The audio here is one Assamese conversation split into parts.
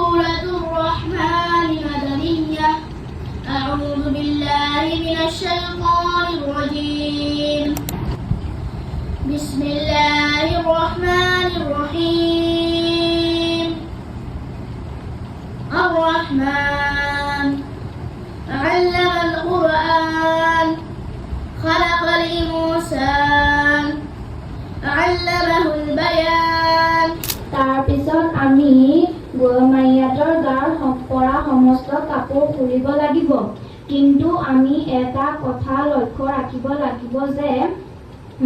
سورة الرحمن مدنية. أعوذ بالله من الشيطان الرجيم. بسم الله الرحمن الرحيم. الرحمن علم القرآن خلق الإنسان علمه البيان. তাৰপিছত আমি মাইয়াতৰ গাৰ পৰা সমস্ত কাপোৰ খুলিব লাগিব, কিন্তু আমি এটা কথা লক্ষ্য ৰাখিব লাগিব যে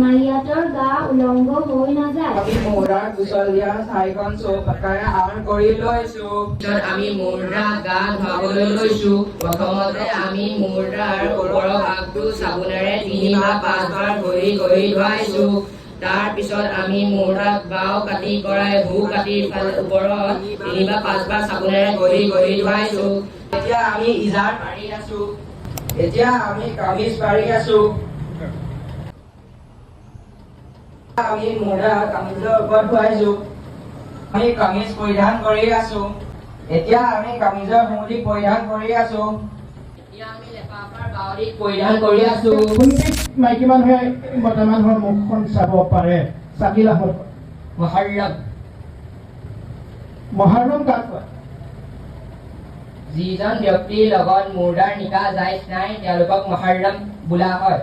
মাইয়াতৰ গা উলংগ হৈ নাযায়। আমি মুহুৰাৰ কুশল দিয়া চাৰিখন চৌপাকাৰে আৰম্ভ কৰি লৈছো। পিছত আমি মুহুৰা গা ধুৱাবলৈ লৈছো। প্ৰথমতে আমি মুহুৰাৰ ওপৰৰ ভাগটো চাবোনেৰে 3 বা 5 বাৰ ঘঁহি ধুৱাইছো। তাৰ পিছত আমি মুহুৰাক বাও কাটি কৰাই ভূ কাটিৰ ওপৰত 3 বা 5 বাৰ চাবোনেৰে ঘঁহি ধুৱাইছো। এতিয়া আমি ইজাৰ পাৰি আছো। এতিয়া আমি কামিজ পাৰি আছো। আমি মুহুৰা কামিজৰ ওপৰত ধুৱাইছো। আমি কামিজ পৰিধান কৰি আছো। এতিয়া আমি কামিজৰ মুহুৰি পৰিধান কৰি আছো। এতিয়া আমি লেফাফাৰ বাউৰি পৰিধান কৰি আছো। কোনবিধ মাইকী মানুহে মতা মানুহৰ মুখখন চাব পাৰে? চাকিল আহমদ। মুহৰ্ৰম মহৰম কাক কয়? যিজন ব্যক্তিৰ লগত মুৰ্দাৰ নিকাহ জায়েজ নাই তেওঁলোকক মুহৰ্ৰম বোলা হয়।